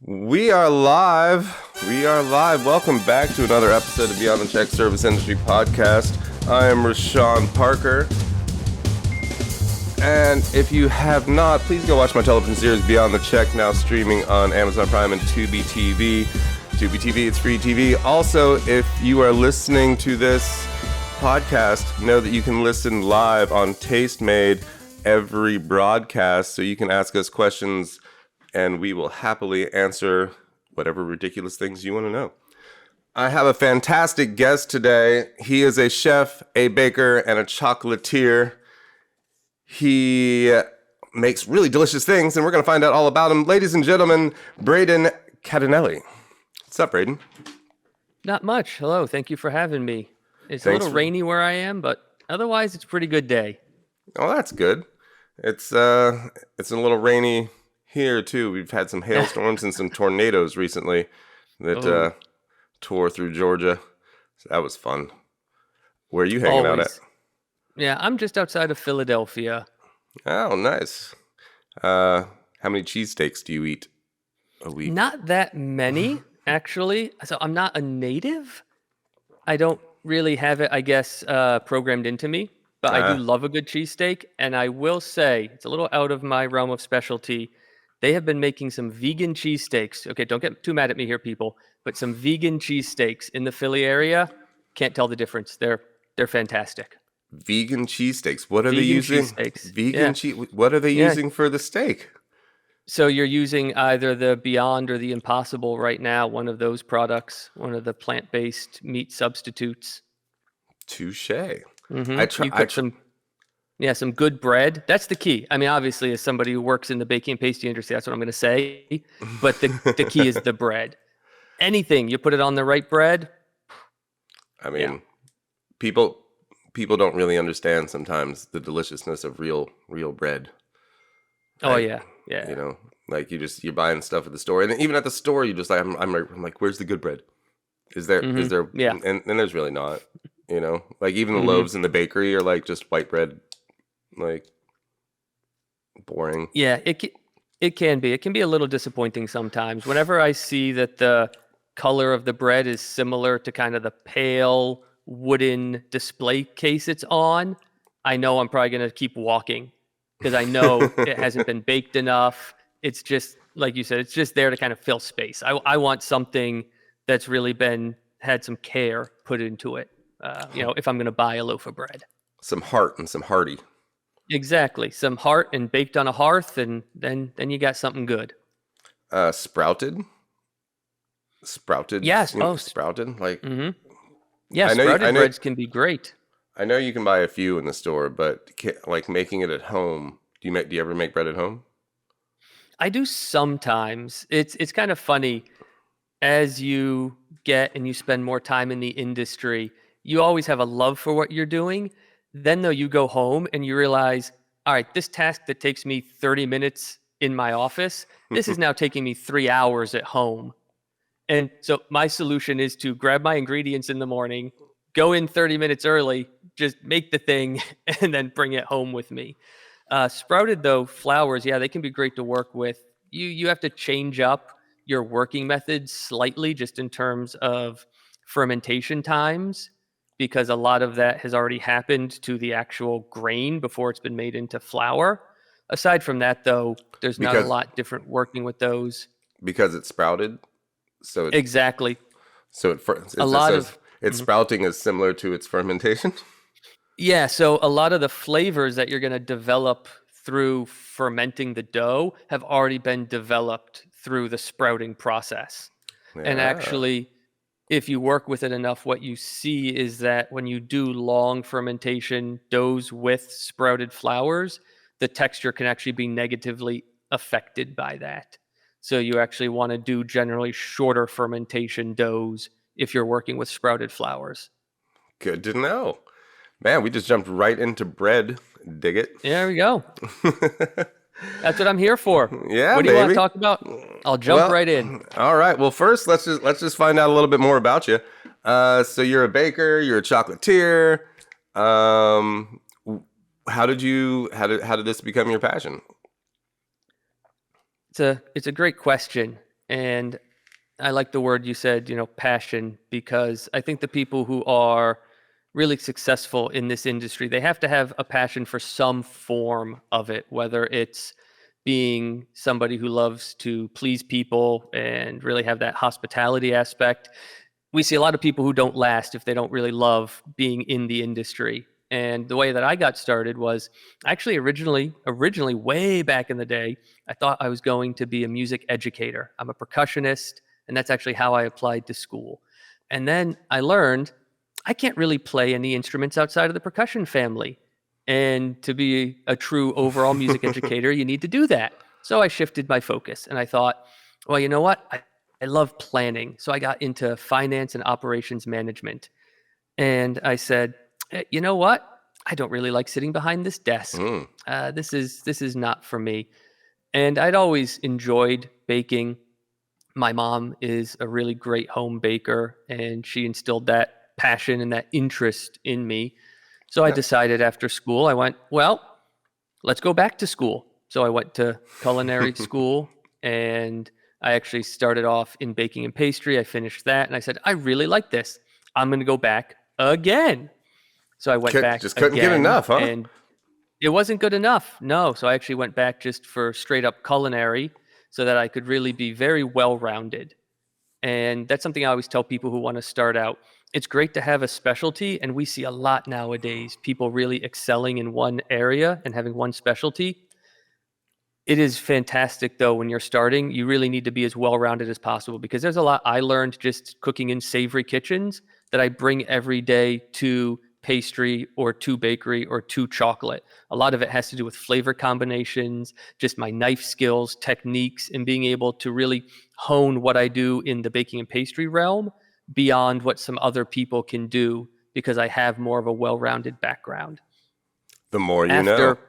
We are live. We are live. Welcome back to another episode of Beyond the Check Service Industry Podcast. I am Reyshan Parker. And if you have not, please go watch my television series Beyond the Check, now streaming on Amazon Prime and Tubi TV. Tubi TV, it's free TV. Also, if you are listening to this podcast, know that you can listen live on Taste Made every broadcast, so you can ask us questions and we will happily answer whatever ridiculous things you want to know. I have a fantastic guest today. He is a chef, a baker, and a chocolatier. He makes really delicious things, and we're going to find out all about him. Ladies and gentlemen, Braden Cadenelli. What's up, Braden? Not much. Hello. Thank you for having me. It's a little rainy where I am, but otherwise it's a pretty good day. Oh, that's good. It's a little rainy here too. We've had some hailstorms and some tornadoes recently that tore through Georgia. So that was fun. Where are you hanging out at? Yeah, I'm just outside of Philadelphia. Oh, nice. How many cheesesteaks do you eat a week? Not that many, actually. So I'm not a native. I don't really have it, I guess, programmed into me. But I do love a good cheesesteak. And I will say, it's a little out of my realm of specialty. They have been making some vegan cheesesteaks. Okay, don't get too mad at me here, people. But some vegan cheesesteaks in the Philly area. Can't tell the difference. They're fantastic. Vegan cheesesteaks. What are they using? Vegan cheese. What are they using for the steak? So you're using either the Beyond or the Impossible right now, one of those products, one of the plant-based meat substitutes. Touche. Mm-hmm. Some good bread. That's the key. I mean, obviously, as somebody who works in the baking and pastry industry, that's what I'm going to say. But the key is the bread. Anything, you put it on the right bread. I mean, people don't really understand sometimes the deliciousness of real bread. Oh, yeah. You know, like you're buying stuff at the store, and even at the store, you just like I'm like, where's the good bread? Is there? Yeah. And there's really not. You know, like even the loaves in the bakery are like just white bread, like boring. Yeah, it can be. It can be a little disappointing sometimes. Whenever I see that the color of the bread is similar to kind of the pale wooden display case it's on, I know I'm probably going to keep walking because I know it hasn't been baked enough. It's just, like you said, it's just there to kind of fill space. I want something that's really had some care put into it. If I'm going to buy a loaf of bread. Some heart and some hearty. Exactly. Some heart and baked on a hearth, and then you got something good. Sprouted? Yes. Sprouted? Like, yeah, sprouted breads can be great. I know you can buy a few in the store, but like making it at home, do you ever make bread at home? I do sometimes. It's kind of funny. As you get and you spend more time in the industry, you always have a love for what you're doing. Then, though, you go home and you realize, all right, this task that takes me 30 minutes in my office, this is now taking me 3 hours at home. And so my solution is to grab my ingredients in the morning, go in 30 minutes early, just make the thing, and then bring it home with me. Sprouted, though, flours, they can be great to work with. You have to change up your working methods slightly just in terms of fermentation times, because a lot of that has already happened to the actual grain before it's been made into flour. Aside from that, though, there's not a lot different working with those. Because it's sprouted? Exactly. So sprouting is similar to its fermentation? Yeah, so a lot of the flavors that you're going to develop through fermenting the dough have already been developed through the sprouting process. Yeah. And actually, if you work with it enough, what you see is that when you do long fermentation doughs with sprouted flours, the texture can actually be negatively affected by that. So you actually want to do generally shorter fermentation doughs if you're working with sprouted flours. Good to know. Man, we just jumped right into bread. Dig it. There we go. That's what I'm here for. Yeah, what do you want to talk about? I'll jump right in. All right. Well, first, let's just find out a little bit more about you. So you're a baker. You're a chocolatier. How did this become your passion? It's a great question, And I like the word you said, passion, because I think the people who are really successful in this industry, they have to have a passion for some form of it, whether it's being somebody who loves to please people and really have that hospitality aspect. We see a lot of people who don't last if they don't really love being in the industry. And the way that I got started was actually originally way back in the day, I thought I was going to be a music educator. I'm a percussionist, and that's actually how I applied to school. And then I learned I can't really play any instruments outside of the percussion family. And to be a true overall music educator, you need to do that. So I shifted my focus and I thought, well, you know what? I love planning. So I got into finance and operations management. And I said, you know what? I don't really like sitting behind this desk. Mm. This is not for me. And I'd always enjoyed baking. My mom is a really great home baker, and she instilled that passion and that interest in me. So I Yeah. decided after school, I went, well, let's go back to school. So I went to culinary school, and I actually started off in baking and pastry. I finished that, and I said, I really like this. I'm going to go back again. So I went back Just couldn't get again, enough, huh? and it wasn't good enough. No. So I actually went back just for straight up culinary so that I could really be very well rounded. And that's something I always tell people who want to start out. It's great to have a specialty, and we see a lot nowadays, people really excelling in one area and having one specialty. It is fantastic, though, when you're starting. You really need to be as well rounded as possible, because there's a lot I learned just cooking in savory kitchens that I bring every day to pastry or to bakery or to chocolate. A lot of it has to do with flavor combinations, just my knife skills, techniques, and being able to really hone what I do in the baking and pastry realm beyond what some other people can do, because I have more of a well rounded background. The more you know. After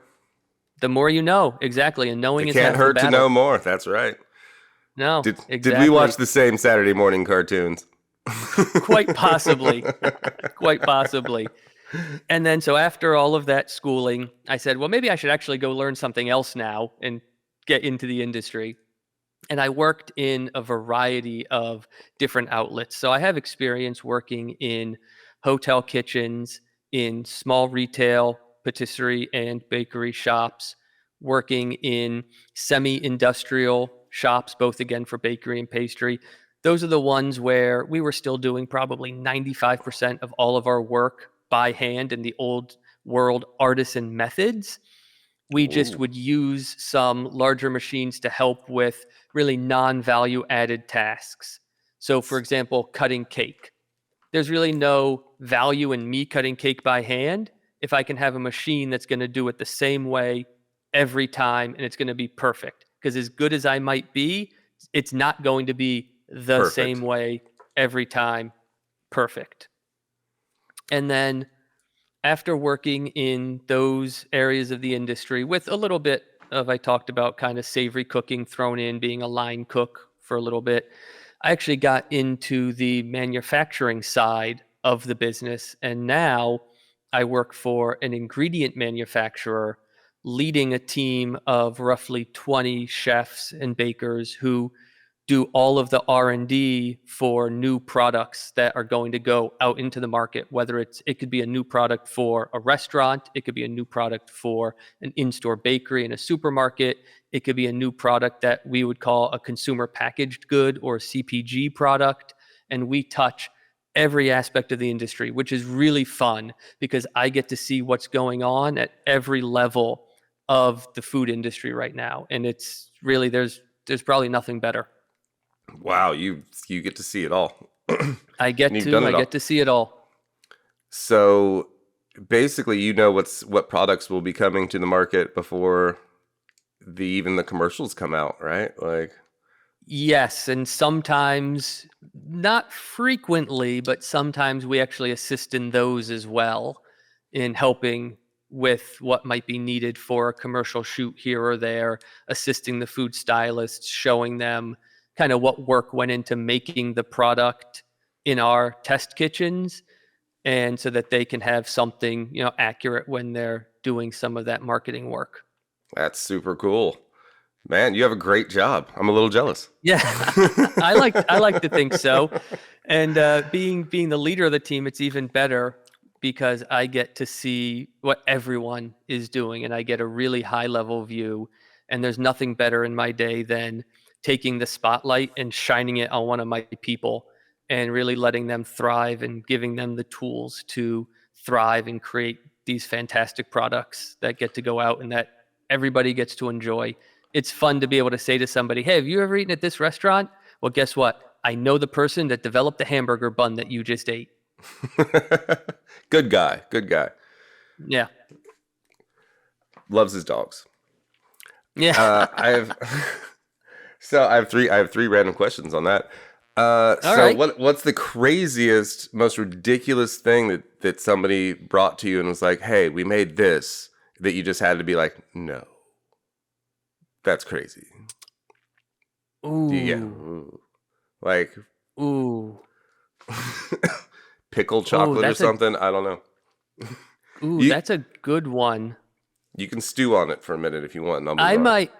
the more you know, exactly. And knowing It is can't half the hurt to battle. know more. That's right. No, Did we exactly. watch the same Saturday morning cartoons? Quite possibly. Quite possibly. And then, so after all of that schooling, I said, well, maybe I should actually go learn something else now and get into the industry. And I worked in a variety of different outlets. So I have experience working in hotel kitchens, in small retail, patisserie, and bakery shops, working in semi industrial shops, both again for bakery and pastry. Those are the ones where we were still doing probably 95% of all of our work by hand in the old world artisan methods. We just Ooh. would use some larger machines to help with really non-value added tasks. So, for example, cutting cake. There's really no value in me cutting cake by hand if I can have a machine that's going to do it the same way every time, and it's going to be perfect. Because as good as I might be, it's not going to be the same Perfect. way every time perfect. And then after working in those areas of the industry with a little bit of, I talked about kind of savory cooking thrown in, being a line cook for a little bit, I actually got into the manufacturing side of the business. And now I work for an ingredient manufacturer, leading a team of roughly 20 chefs and bakers who do all of the R&D for new products that are going to go out into the market, whether it could be a new product for a restaurant, it could be a new product for an in-store bakery and a supermarket, it could be a new product that we would call a consumer packaged good or CPG product, and we touch every aspect of the industry, which is really fun because I get to see what's going on at every level of the food industry right now, and it's really there's probably nothing better. Wow, you get to see it all. And I get you've done to it I all. get to see it all. So basically, what products will be coming to the market before even the commercials come out, right? Like, Yes, and sometimes, not frequently, but sometimes we actually assist in those as well, in helping with what might be needed for a commercial shoot here or there, assisting the food stylists, showing them kind of what work went into making the product in our test kitchens, and so that they can have something, accurate when they're doing some of that marketing work. that's super cool. Man, you have a great job. I'm a little jealous. Yeah, I like to think so. And being the leader of the team, it's even better because I get to see what everyone is doing, and I get a really high level view. And there's nothing better in my day than taking the spotlight and shining it on one of my people, and really letting them thrive and giving them the tools to thrive and create these fantastic products that get to go out and that everybody gets to enjoy. It's fun to be able to say to somebody, "Hey, have you ever eaten at this restaurant? Well, guess what? I know the person that developed the hamburger bun that you just ate." Good guy. Good guy. Yeah. Loves his dogs. Yeah. I have I have three random questions on that. All So right. what's the craziest, most ridiculous thing that somebody brought to you and was like, "Hey, we made this," that you just had to be like, "No, that's crazy." Do you get Ooh. like Ooh. pickled Ooh, chocolate or something? I don't know. You that's a good one. you can stew on it for a minute if you want, and I'll move I on. might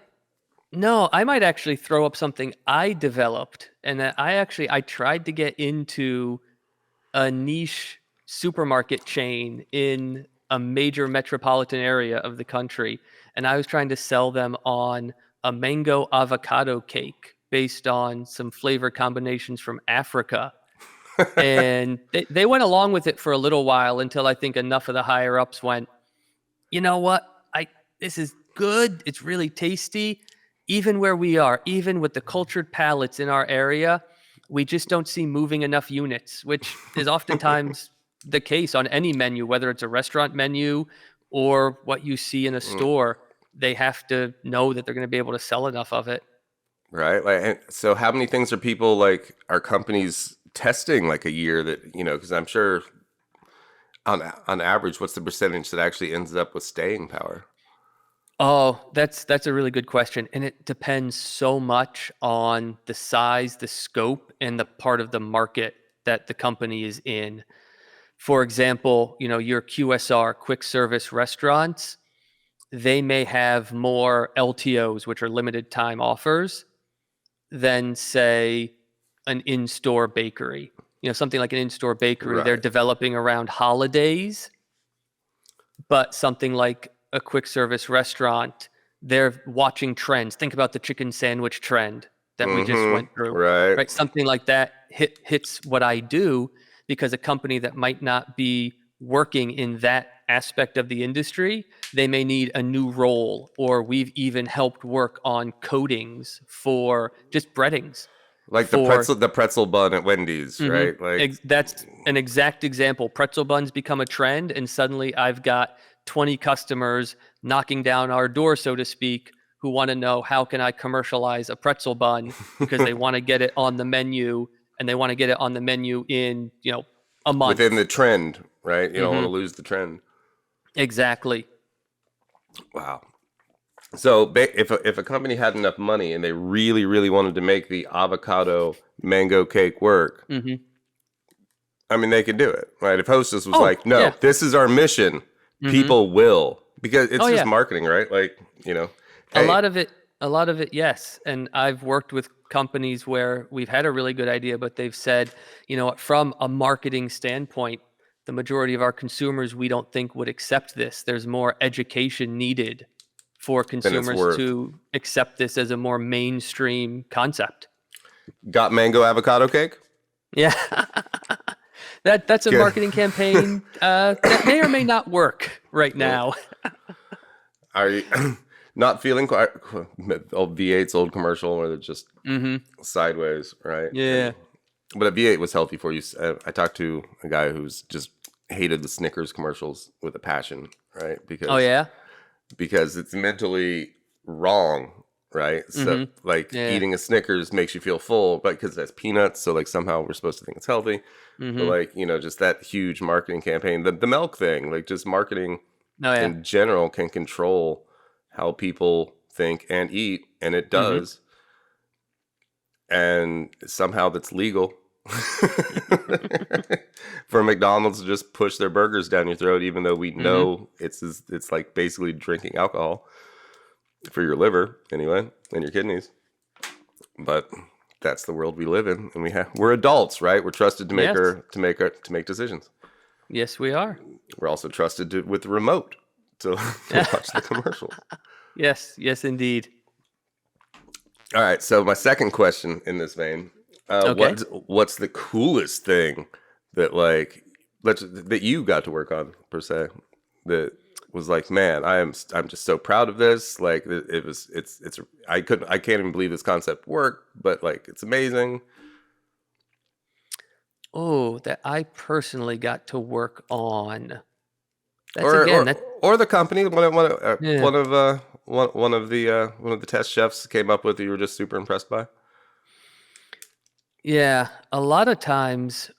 No, I might actually throw up something I developed, and that I tried to get into a niche supermarket chain in a major metropolitan area of the country, and I was trying to sell them on a mango avocado cake based on some flavor combinations from Africa. And they went along with it for a little while until I think enough of the higher ups went, you know what? I This is good. It's really tasty. Even where we are, even with the cultured palates in our area, we just don't see moving enough units, which is oftentimes the case on any menu, whether it's a restaurant menu or what you see in a Mm, store. They have to know that they're going to be able to sell enough of it. right? Like, so how many things are people like? Are companies testing like a year that Because I'm sure on average, what's the percentage that actually ends up with staying power? Oh, that's a really good question, and it depends so much on the size, the scope, and the part of the market that the company is in. For example, your QSR, quick service restaurants, they may have more LTOs, which are limited time offers, than say an in-store bakery. Something like an in-store bakery, they're Right. developing around holidays, but something like a quick service restaurant, they're watching trends. Think about the chicken sandwich trend that we just went through, Right. right? Something like that hits what I do, because a company that might not be working in that aspect of the industry, they may need a new role, or we've even helped work on coatings for just breadings Like for the pretzel bun at Wendy's, hmm right? Like, That's an exact example. Pretzel buns become a trend, and suddenly I've got 20 customers knocking down our door, so to speak, who want to know, how can I commercialize a pretzel bun, because they want to get it on the menu, and they want to get it on the menu in a within month. the trend, right? You don't want hmm to lose the trend. Exactly. Wow. So if a company had enough money and they really, really wanted to make the avocado mango cake work, hmm I mean, they could do it, right? If Hostess was Oh like, "No, yeah. this is our mission," hmm people will, because Oh it's just yeah. marketing, right? Like, A hey, lot of it, yes. And I've worked with companies where we've had a really good idea, but they've said, what, from a marketing standpoint, the majority of our consumers, we don't think, would accept this. There's more education needed for then it's consumers worth. to accept this as a more mainstream concept. Got mango avocado cake? Yeah. That's a Good. marketing campaign that may or may not work right now. Are you not feeling quite old V8's old commercial where they're just hmm sideways, right? Yeah. But a V8 was healthy for you. I talked to a guy who's just hated the Snickers commercials with a passion, right? Oh yeah. Because it's mentally wrong, right? So hmm like Yeah. eating a Snickers makes you feel full, but because it has peanuts, so like somehow we're supposed to think it's healthy. But hmm like, just that huge marketing campaign, the milk thing, like just marketing Oh yeah. in general can control how people think and eat, and it hmm does. And somehow that's legal for McDonald's to just push their burgers down your throat, even though we hmm know it's like basically drinking alcohol for your liver anyway. and your kidneys. But that's the world we live in, and we're adults, right? We're trusted to Yes. make decisions. Yes, we are. We're also trusted with the remote to watch the commercials. Yes, indeed. All right, so my second question in this vein, Okay. what's the coolest thing that that you got to work on per se, that was like, man, I'm just so proud of this. Like I can't even believe this concept worked, but like it's amazing. Oh, that I personally got to work on. That's Or again or, that or the company, yeah. one of the test chefs came up with that you were just super impressed by. Yeah, a lot of times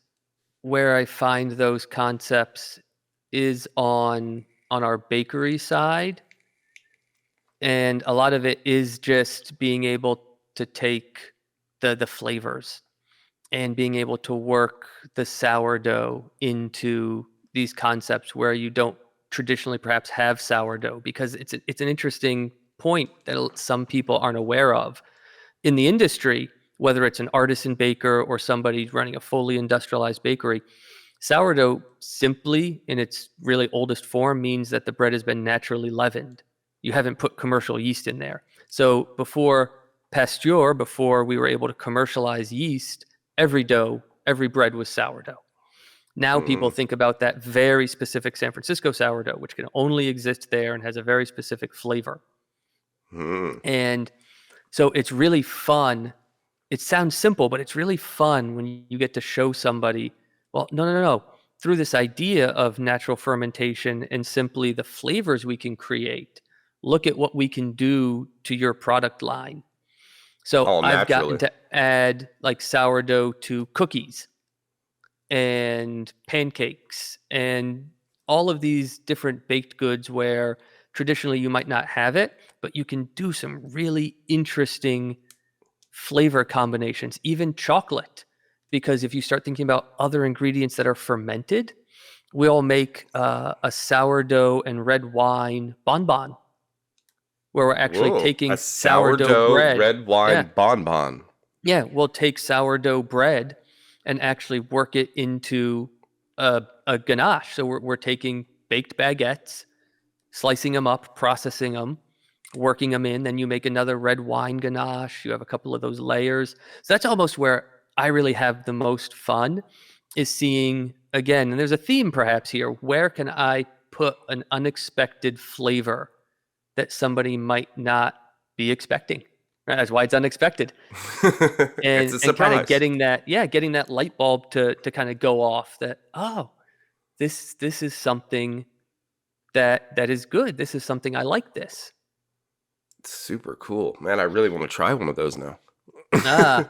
where I find those concepts is on our bakery side, and a lot of it is just being able to take the flavors and being able to work the sourdough into these concepts where you don't traditionally perhaps have sourdough, because it's an interesting point that some people aren't aware of in the industry, whether it's an artisan baker or somebody running a fully industrialized bakery. Sourdough, simply in its really oldest form, means that the bread has been naturally leavened. You haven't put commercial yeast in there. So before Pasteur, before we were able to commercialize yeast, every dough, every bread was sourdough. Now people Mm, think about that very specific San Francisco sourdough, which can only exist there and has a very specific flavor. mm. And so it's really fun. It sounds simple, but it's really fun when you get to show somebody, well, no. Through this idea of natural fermentation and simply the flavors we can create, look at what we can do to your product line. So All I've gotten naturally. to add like sourdough to cookies and pancakes and all of these different baked goods where traditionally you might not have it, but you can do some really interesting flavor combinations, even chocolate. Because if you start thinking about other ingredients that are fermented, we'll make a sourdough and red wine bonbon, where we're actually Whoa, a taking sourdough sourdough bread. red Yeah. wine bonbon. Yeah. We'll take sourdough bread and actually work it into a ganache. So we're taking baked baguettes, slicing them up, processing them, working them in. Then you make another red wine ganache. You have a couple of those layers. So that's almost where I really have the most fun, is seeing, again, and there's a theme perhaps here, where can I put an unexpected flavor that somebody might not be expecting? Right? That's why it's unexpected. It's a And kind of surprise. getting that light bulb to kind of go off, that, oh, this is something that is good. This is something I like this. Super cool, man. I really want to try one of those now. Ah,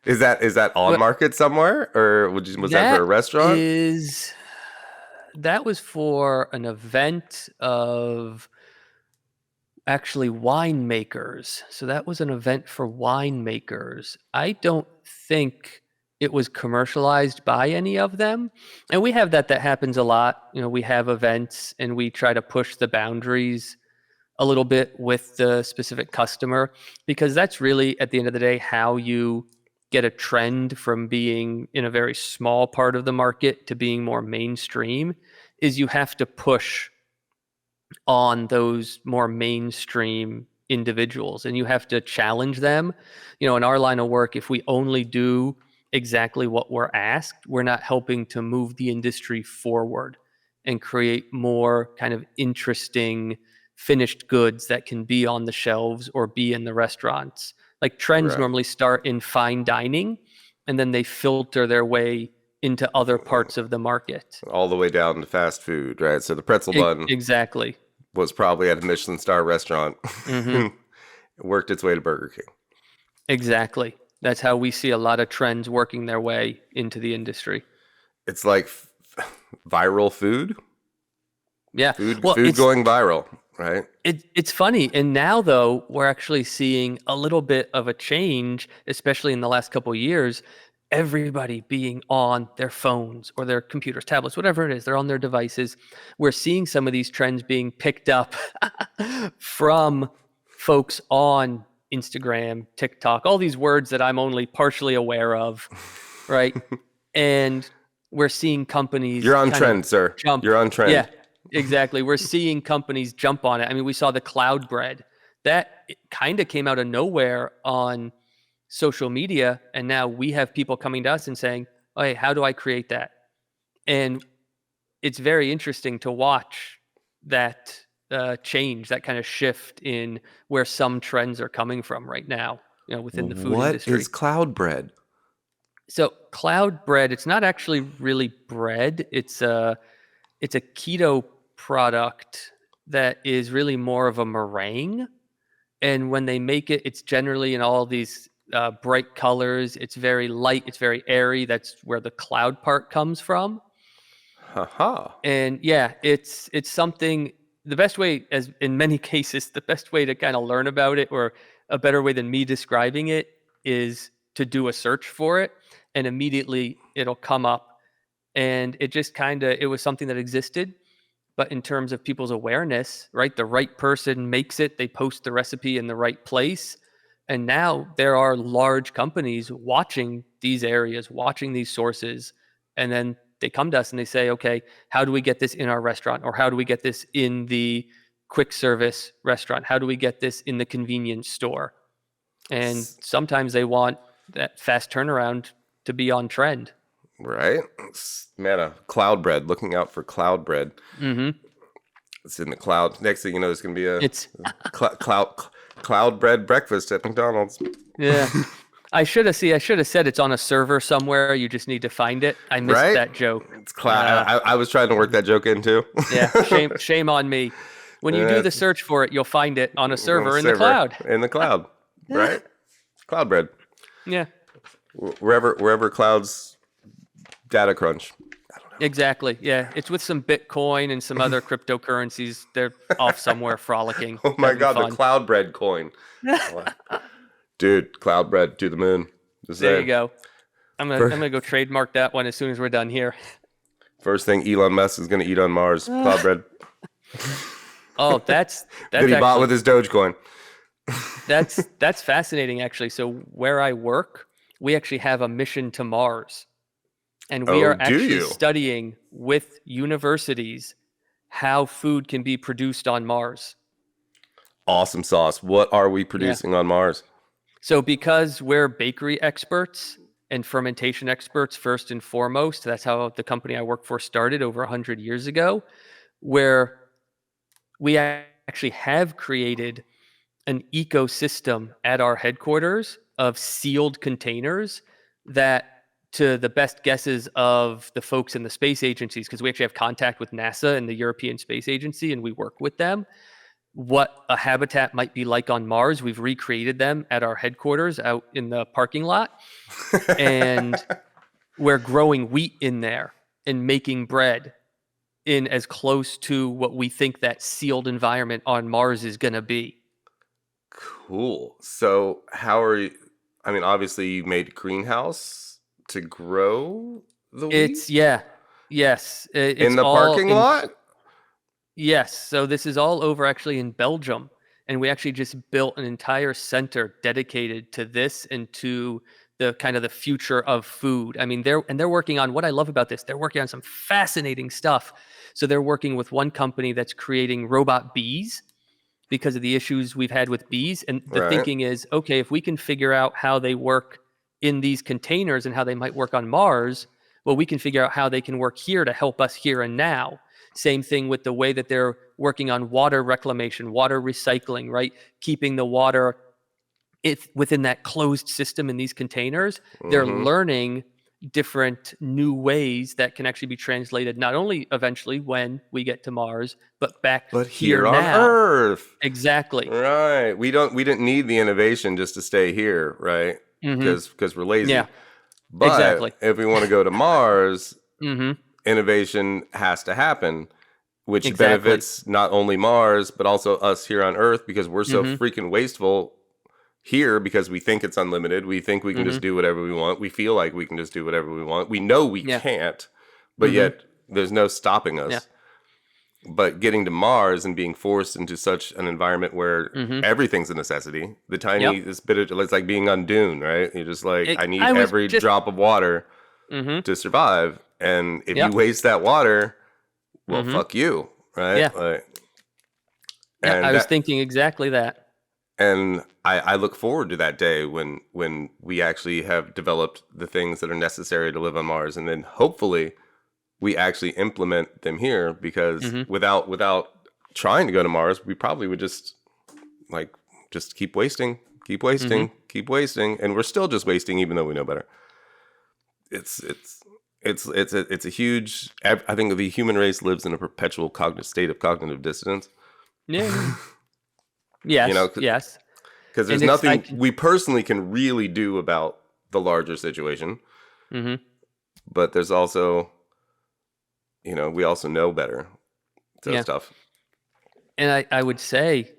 Is that on well, market somewhere, or was that for a that restaurant? is that was for an event of actually winemakers. So that was an event for winemakers. I don't think it was commercialized by any of them. And we have that happens a lot. You know, we have events and we try to push the boundaries a little bit with the specific customer, because that's really, at the end of the day, how you get a trend from being in a very small part of the market to being more mainstream, is you have to push on those more mainstream individuals and you have to challenge them. You know, in our line of work, if we only do exactly what we're asked, we're not helping to move the industry forward and create more kind of interesting finished goods that can be on the shelves or be in the restaurants. Like trends Right. normally start in fine dining and then they filter their way into other parts of the market. All the way down to fast food, right? So the pretzel bun Exactly. was probably at a Michelin star restaurant. Hmm. It worked its way to Burger King. Exactly. That's how we see a lot of trends working their way into the industry. It's like viral food, Yeah. food, Well, food going viral, right? it's funny. And now though, we're actually seeing a little bit of a change, especially in the last couple of years. Everybody being on their phones or their computers, tablets, whatever it is, they're on their devices. We're seeing some of these trends being picked up from folks on Instagram, TikTok, all these words that I'm only partially aware of, right? And we're seeing companies You're on kind of trend, sir. jump. You're on trend. Yeah, exactly. We're seeing companies jump on it. I mean, we saw the cloud bread. That kind of came out of nowhere on social media, and now we have people coming to us and saying, "Oh, hey, how do I create that?" And it's very interesting to watch that change, that kind of shift in where some trends are coming from right now, within the food What industry. is cloud bread? So cloud bread, it's not actually really bread. It's a keto product that is really more of a meringue. And when they make it, it's generally in all these bright colors. It's very light. It's very airy. That's where the cloud part comes from. Haha. And yeah, it's something. The best way, as in many cases, the best way to kind of learn about it, or a better way than me describing it, is to do a search for it, and immediately it'll come up. And it just it was something that existed, but in terms of people's awareness, right? The right person makes it, they post the recipe in the right place. And now there are large companies watching these areas, watching these sources. And then they come to us and they say, okay, how do we get this in our restaurant? Or how do we get this in the quick service restaurant? How do we get this in the convenience store? And sometimes they want that fast turnaround to be on trend. Right? Man, a cloud bread. Looking out for cloud bread. Mm-hmm. It's in the cloud. Next thing you know, there's going to be a It's cloud bread breakfast at McDonald's. yeah. I should have said it's on a server somewhere. You just need to find it. I missed Right? that joke. It's I was trying to work that joke in too. Yeah, shame on me. When you do the search for it, you'll find it on a server in the cloud. In the cloud, right? Cloud bread. Yeah, Wherever clouds data crunch. exactly. Yeah, it's with some Bitcoin and some other cryptocurrencies. They're off somewhere frolicking. Oh my God, fun. the cloud bread coin. Dude, cloud bread to the moon. There you go. I'm gonna go trademark that one as soon as we're done here. First thing Elon Musk is gonna eat on Mars, cloud bread. Oh, that's that he bought with his Dogecoin. That's fascinating, actually. So where I work, we actually have a mission to Mars, and we are actually studying with universities how food can be produced on Mars. Awesome sauce. What are we producing on Mars? So because we're bakery experts and fermentation experts first and foremost, that's how the company I work for started over 100 years ago, where we actually have created an ecosystem at our headquarters of sealed containers that, to the best guesses of the folks in the space agencies, because we actually have contact with NASA and the European Space Agency, and we work with them, what a habitat might be like on Mars. We've recreated them at our headquarters out in the parking lot. And we're growing wheat in there and making bread in as close to what we think that sealed environment on Mars is going to be. Cool. So how are you? I mean, obviously you made a greenhouse to grow the wheat? Yes. It's in the parking lot? Yes. So this is all over actually in Belgium. And we actually just built an entire center dedicated to this and to the kind of the future of food. I mean, they're working on, what I love about this, they're working on some fascinating stuff. So they're working with one company that's creating robot bees because of the issues we've had with bees. And the thinking is, okay, if we can figure out how they work in these containers and how they might work on Mars, well, we can figure out how they can work here to help us here and now. Same thing with the way that they're working on water reclamation, water recycling, right? Keeping the water within that closed system in these containers. They're learning different new ways that can actually be translated, not only eventually when we get to Mars, but here on now. Earth. Exactly. Right. We didn't need the innovation just to stay here, right? Because we're lazy. Yeah. But exactly. if we want to go to Mars, innovation has to happen, which benefits not only Mars, but also us here on Earth, because we're so freaking wasteful here because we think it's unlimited. We think we can just do whatever we want. We feel like we can just do whatever we want. We know we can't, but yet there's no stopping us. But getting to Mars and being forced into such an environment where everything's a necessity, the tiniest bit of, it's like being on Dune, right? You're just like, I need every drop of water to survive. And if you waste that water, well, fuck you, right? Yeah. Like, Yeah, I was thinking exactly that. And I look forward to that day when we actually have developed the things that are necessary to live on Mars. And then hopefully we actually implement them here, because without trying to go to Mars, we probably would just keep wasting, and we're still just wasting, even though we know better. It's a huge. I think the human race lives in a perpetual state of cognitive dissonance. Yeah. Yes. Yes. Because there's nothing we personally can really do about the larger situation. But there's also, we also know better. So it's tough. And I would say,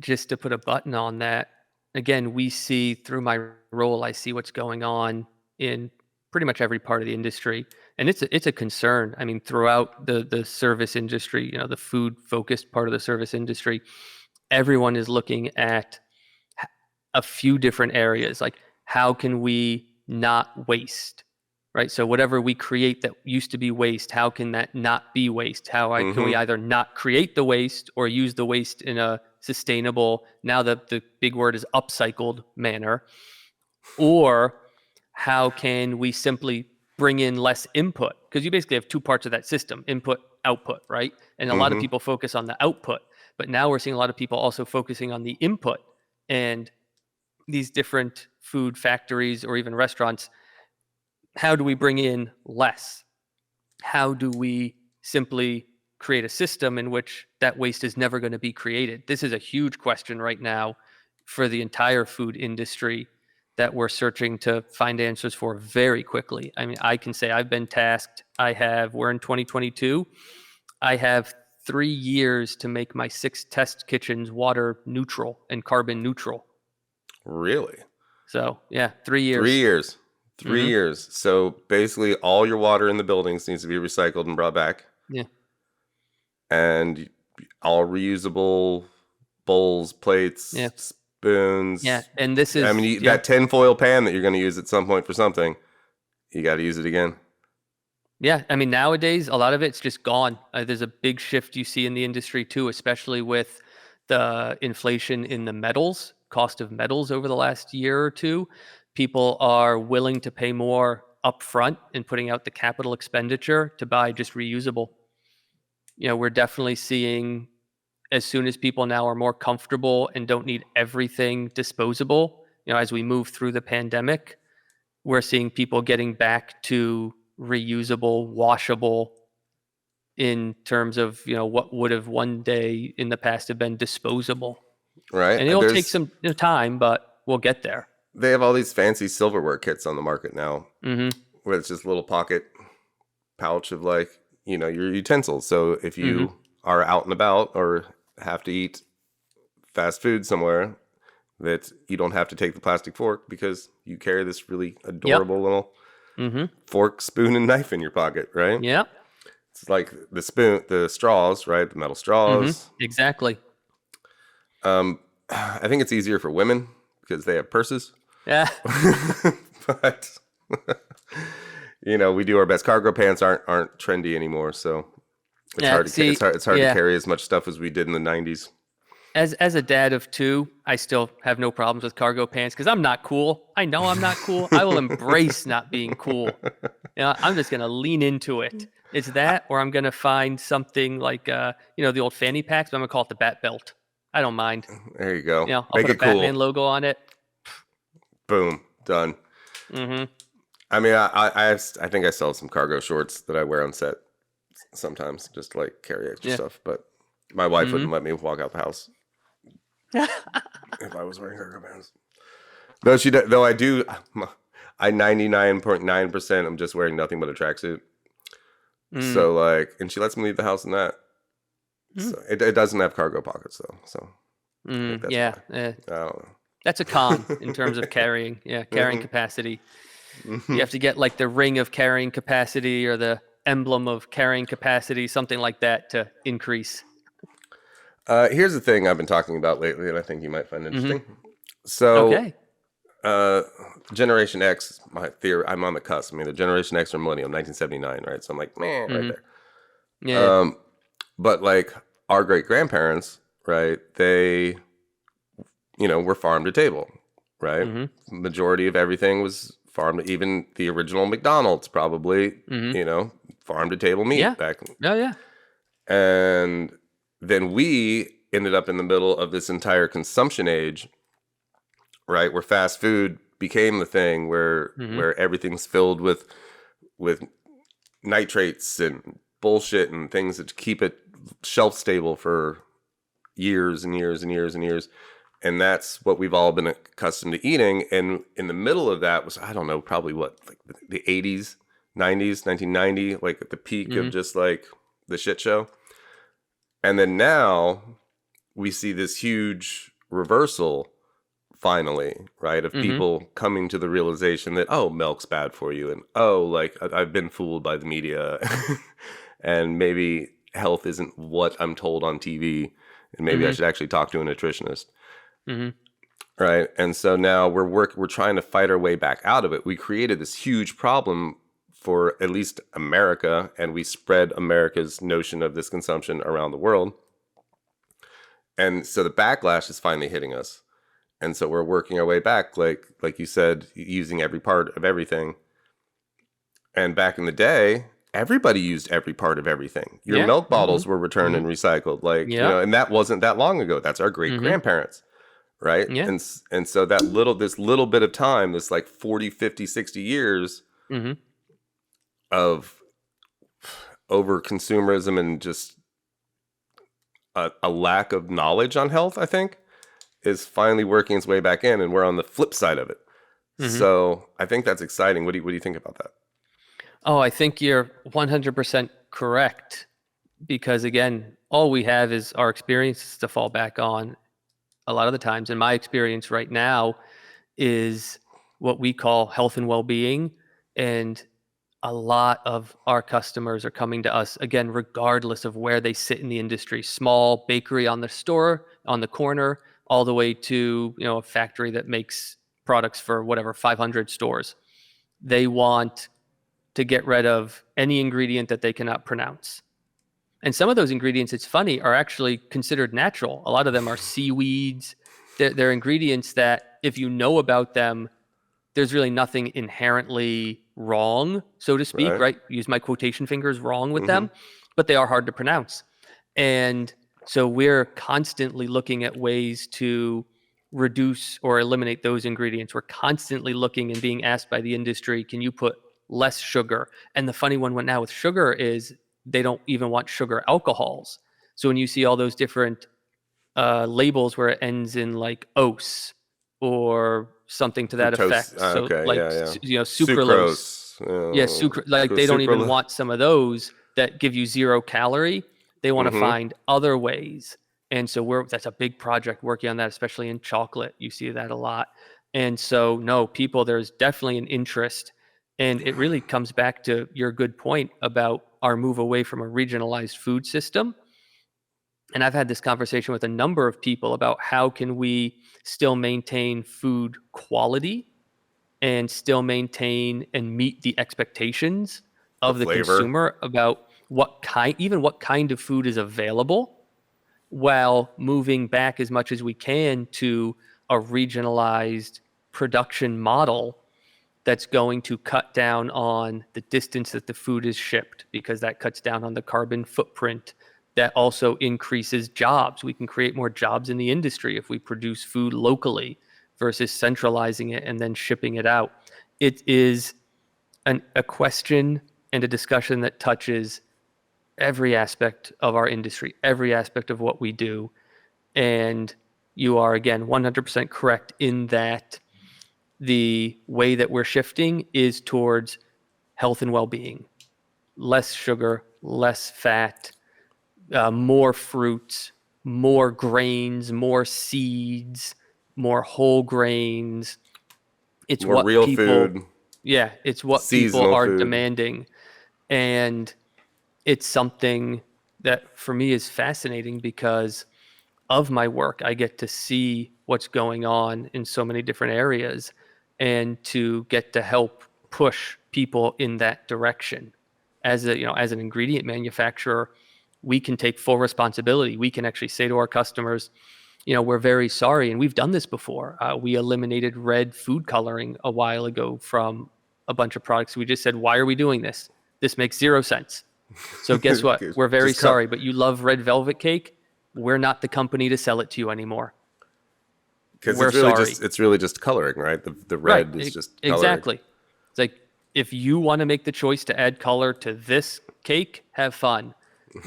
just to put a button on that, again, we see through my role, I see what's going on in pretty much every part of the industry. And it's a concern. I mean, throughout the service industry, the food focused part of the service industry, everyone is looking at a few different areas. Like, how can we not waste? Right. So whatever we create that used to be waste, how can that not be waste? Can we either not create the waste or use the waste in a sustainable, now the big word is upcycled manner? Or how can we simply bring in less input? Because you basically have two parts of that system, input, output, right? And a lot of people focus on the output, but now we're seeing a lot of people also focusing on the input. And these different food factories or even restaurants, how do we bring in less? How do we simply create a system in which that waste is never going to be created? This is a huge question right now for the entire food industry that we're searching to find answers for very quickly. I mean, I can say I've been tasked. We're in 2022. I have 3 years to make my 6 test kitchens water neutral and carbon neutral. Really? So, yeah, 3 years. 3 years. 3 years. So basically all your water in the buildings needs to be recycled and brought back. Yeah. And all reusable bowls, plates, spoons. Yeah, and this is... I mean, that tinfoil pan that you're going to use at some point for something, you got to use it again. Yeah, I mean, nowadays, a lot of it's just gone. There's a big shift you see in the industry, too, especially with the inflation in the metals, cost of metals over the last year or two. People are willing to pay more upfront in putting out the capital expenditure to buy just reusable. We're definitely seeing, as soon as people now are more comfortable and don't need everything disposable, as we move through the pandemic, we're seeing people getting back to reusable, washable, in terms of, what would have one day in the past have been disposable. Right. And it'll take some time, but we'll get there. They have all these fancy silverware kits on the market now, where it's just a little pocket pouch of your utensils. So if you are out and about or have to eat fast food somewhere, that you don't have to take the plastic fork because you carry this really adorable little fork, spoon, and knife in your pocket, right? Yeah. It's like the straws, right? The metal straws. Exactly. I think it's easier for women because they have purses. Yeah. But we do our best. Cargo pants aren't trendy anymore, so it's hard to carry as much stuff as we did in the 90s. As a dad of 2, I still have no problems with cargo pants because I'm not cool. I know I'm not cool. I will embrace not being cool. I'm just going to lean into it. It's that, or I'm going to find something like, the old fanny packs, but I'm going to call it the bat belt. I don't mind. There you go. I'll put a Batman logo on it. Boom. Done. I mean, I think I still have some cargo shorts that I wear on set sometimes, just to carry extra stuff. But my wife wouldn't let me walk out the house if I was wearing cargo pants. Though I do. I 99.9% I'm just wearing nothing but a tracksuit. So and she lets me leave the house in that. So it doesn't have cargo pockets though. So I don't know. That's a con in terms of carrying capacity. You have to get the ring of carrying capacity or the emblem of carrying capacity, something like that to increase. Here's the thing I've been talking about lately, and I think you might find interesting. Mm-hmm. So, Okay. Generation X, my theory, I'm on the cusp. I mean, the Generation X or Millennium, 1979, right? So I'm like, man, right Mm-hmm. there. Yeah. But like our great grandparents, right? They, were farm to table, right? Mm-hmm. Majority of everything was farm to, even the original McDonald's probably, Mm-hmm. farm to table Yeah. meat back. Oh, yeah. And then we ended up in the middle of this entire consumption age, right? Where fast food became the thing, where Mm-hmm. where everything's filled with nitrates and bullshit and things that keep it shelf stable for years and years and years and years. And that's what we've all been accustomed to eating. And in the middle of that was, I don't know, probably what, like the 80s, 90s, 1990, like at the peak Mm-hmm. of just like the shit show. And then now we see this huge reversal finally, right? Of Mm-hmm. people coming to the realization that, oh, milk's bad for you. And, oh, like I've been fooled by the media. And maybe health isn't what I'm told on TV. And maybe I Mm-hmm. should actually talk to a nutritionist. Mm-hmm. Right. And so now we're trying to fight our way back out of it. We created this huge problem for at least America, and we spread America's notion of this consumption around the world. And so the backlash is finally hitting us. And so we're working our way back, like you said, using every part of everything. And back in the day, everybody used every part of everything. Your Yeah. milk Mm-hmm. bottles were returned Mm-hmm. and recycled, Yeah. and that wasn't that long ago. That's our great Mm-hmm. grandparents, right? Yeah. And so this little bit of time, this like 40, 50, 60 years Mm-hmm. of over consumerism and just a lack of knowledge on health, I think, is finally working its way back in, and we're on the flip side of it. Mm-hmm. So I think that's exciting. What do you think about that? Oh, I think you're 100% correct because, again, all we have is our experiences to fall back on a lot of the times. And my experience right now is what we call health and well-being. And a lot of our customers are coming to us, again, regardless of where they sit in the industry, small bakery on the store, on the corner, all the way to, a factory that makes products for whatever, 500 stores. They want to get rid of any ingredient that they cannot pronounce. And some of those ingredients, it's funny, are actually considered natural. A lot of them are seaweeds. They're ingredients that, if you know about them, there's really nothing inherently wrong, so to speak, Right? right? Use my quotation fingers, wrong with Mm-hmm. them, but they are hard to pronounce. And so we're constantly looking at ways to reduce or eliminate those ingredients. We're constantly looking and being asked by the industry, can you put less sugar? And the funny one now with sugar is they don't even want sugar alcohols. So when you see all those different labels where it ends in like ose or something to that Fructose. effect. So Okay. like, Yeah. Yeah. sucralose. Sucrose. Yeah, like they don't even Sucralose. want some of those that give you 0 calorie. They want to Mm-hmm. find other ways. And so that's a big project working on that, especially in chocolate. You see that a lot. And so no, there's definitely an interest. And it really comes back to your good point about our move away from a regionalized food system. And I've had this conversation with a number of people about how can we still maintain food quality and still maintain and meet the expectations The of the flavor. consumer about what kind of food is available, while moving back as much as we can to a regionalized production model that's going to cut down on the distance that the food is shipped, because that cuts down on the carbon footprint. That also increases jobs. We can create more jobs in the industry if we produce food locally versus centralizing it and then shipping it out. It is a question and a discussion that touches every aspect of our industry, every aspect of what we do. And you are, again, 100% correct in that the way that we're shifting is towards health and well-being. Less sugar, less fat, more fruits, more grains, more seeds, more whole grains. It's More what real people, food. yeah, it's what people Seasonal are food. demanding. And it's something that for me is fascinating because of my work. I get to see what's going on in so many different areas and to get to help push people in that direction. As a, as an ingredient manufacturer, we can take full responsibility. We can actually say to our customers, we're very sorry. And we've done this before. We eliminated red food coloring a while ago from a bunch of products. We just said, why are we doing this? This makes 0 sense. So guess what? We're very sorry, but you love red velvet cake. We're not the company to sell it to you anymore. Because We're it's really just coloring, right? The red is just coloring. Exactly. It's like, if you want to make the choice to add color to this cake, have fun.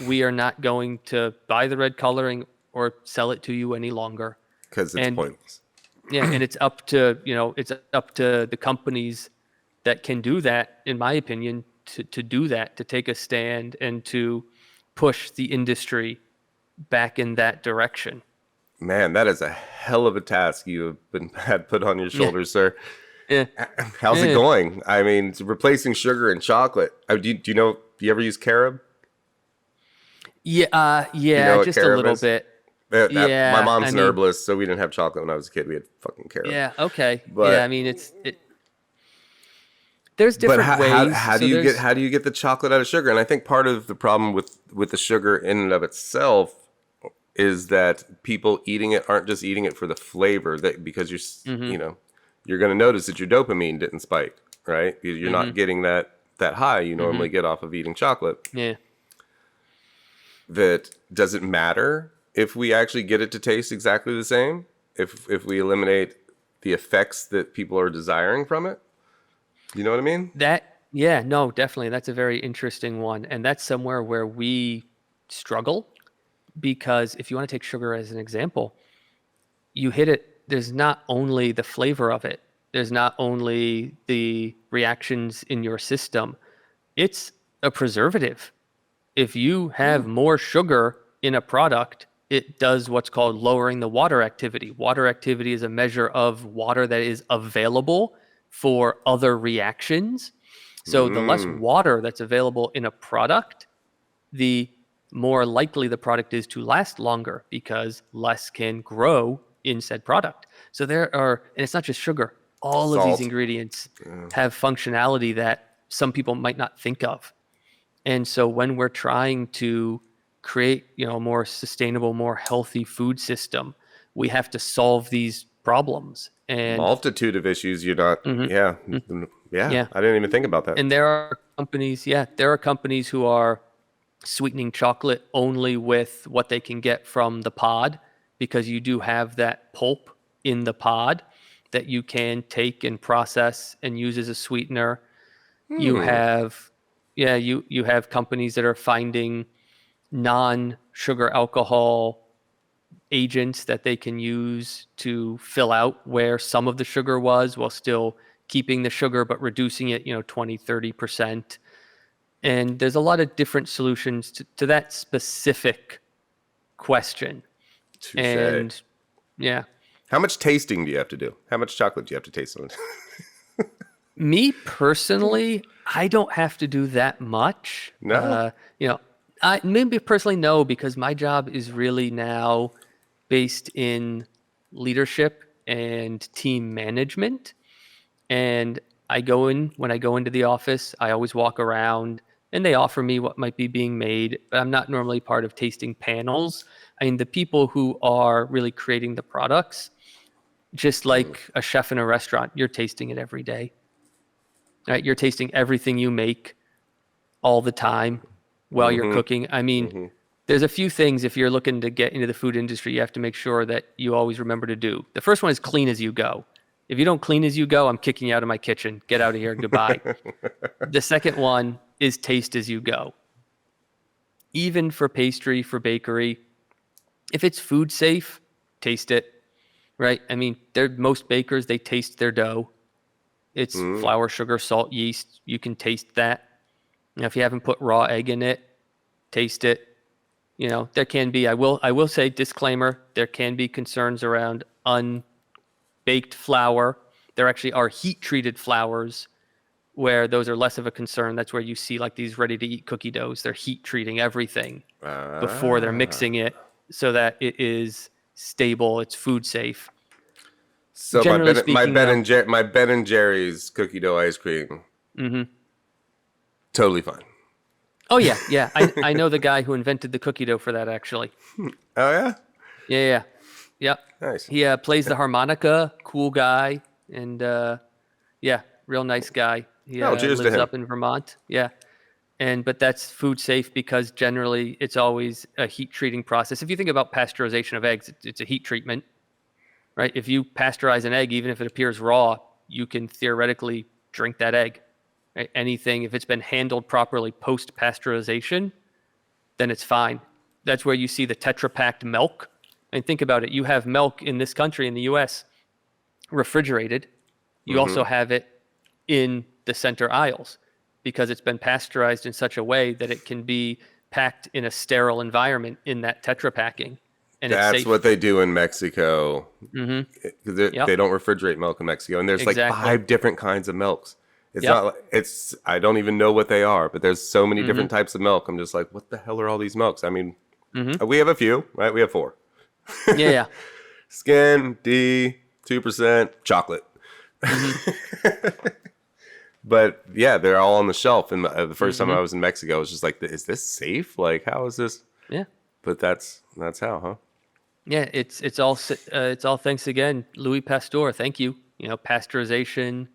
We are not going to buy the red coloring or sell it to you any longer. Because it's pointless. Yeah, and it's up to, it's up to the companies that can do that, in my opinion, to do that, to take a stand and to push the industry back in that direction. Man, that is a hell of a task you have had put on your shoulders, sir. Yeah. How's it going? I mean, replacing sugar and chocolate. Do you ever use carob? Yeah, just a little bit. My mom's an herbalist, so we didn't have chocolate when I was a kid. We had fucking carob. Yeah, okay. But, I mean, there's different ways. How do you get the chocolate out of sugar? And I think part of the problem with the sugar in and of itself is that people eating it aren't just eating it for the flavor, because you're going to notice that your dopamine didn't spike, right? Because you're not getting that high you normally get off of eating chocolate. Yeah. That does it matter if we actually get it to taste exactly the same? If we eliminate the effects that people are desiring from it? You know what I mean? No, definitely. That's a very interesting one. And that's somewhere where we struggle, because if you want to take sugar as an example, you hit it. There's not only the flavor of it, there's not only the reactions in your system, it's a preservative. If you have more sugar in a product, it does what's called lowering the water activity. Water activity is a measure of water that is available for other reactions. So the less water that's available in a product, the more likely the product is to last longer, because less can grow in said product. So and it's not just sugar, all of these ingredients have functionality that some people might not think of. And so when we're trying to create, a more sustainable, more healthy food system, we have to solve these problems. And multitude of issues you're not, I didn't even think about that. And there are companies who are sweetening chocolate only with what they can get from the pod, because you do have that pulp in the pod that you can take and process and use as a sweetener. You have you have companies that are finding non-sugar alcohol agents that they can use to fill out where some of the sugar was, while still keeping the sugar but reducing it 20-30%. And there's a lot of different solutions to that specific question. Touché. And how much tasting do you have to do? How much chocolate do you have to taste on it? Me personally, I don't have to do that much. No. Maybe personally, no, because my job is really now based in leadership and team management. And when I go into the office, I always walk around and they offer me what might be being made, but I'm not normally part of tasting panels. I mean, the people who are really creating the products, just like a chef in a restaurant, you're tasting it every day. Right? You're tasting everything you make all the time while you're cooking. I mean, there's a few things, if you're looking to get into the food industry, you have to make sure that you always remember to do. The first one is clean as you go. If you don't clean as you go, I'm kicking you out of my kitchen. Get out of here. Goodbye. The second one is taste as you go. Even for pastry, for bakery, if it's food safe, taste it, right? I mean, most bakers, they taste their dough. It's flour, sugar, salt, yeast. You can taste that. If you haven't put raw egg in it, taste it. There can be, I will say, disclaimer, there can be concerns around unbaked flour. There actually are heat-treated flours where those are less of a concern. That's where you see like these ready-to-eat cookie doughs. They're heat treating everything before they're mixing it so that it is stable, it's food safe. So Generally speaking, my Ben and Jerry's cookie dough ice cream, totally fine. Oh yeah. I know the guy who invented the cookie dough for that actually. Oh yeah. Yeah. Yep. Nice. He plays the harmonica. Cool guy, and yeah, real nice guy. He Cheers to lives him. up in Vermont. Yeah. But that's food safe because generally it's always a heat treating process. If you think about pasteurization of eggs, it's a heat treatment, right? If you pasteurize an egg, even if it appears raw, you can theoretically drink that egg. Right? Anything, if it's been handled properly post pasteurization, then it's fine. That's where you see the Tetra Pak milk. And think about it. You have milk in this country, in the US, refrigerated. You also have it in the center aisles because it's been pasteurized in such a way that it can be packed in a sterile environment in that Tetra packing. And That's it's safe. what they do in Mexico. They don't refrigerate milk in Mexico. And there's like 5 different kinds of milks. It's not, it's, I don't even know what they are, but there's so many different types of milk. I'm just like, what the hell are all these milks? I mean, we have a few, right? We have 4. Yeah. Skim, D, 2%, chocolate. But yeah, they're all on the shelf. And the first time I was in Mexico, I was just like, is this safe? Like, how is this? Yeah. But that's how, huh? Yeah, it's all thanks again, Louis Pasteur. Thank you. Pasteurization.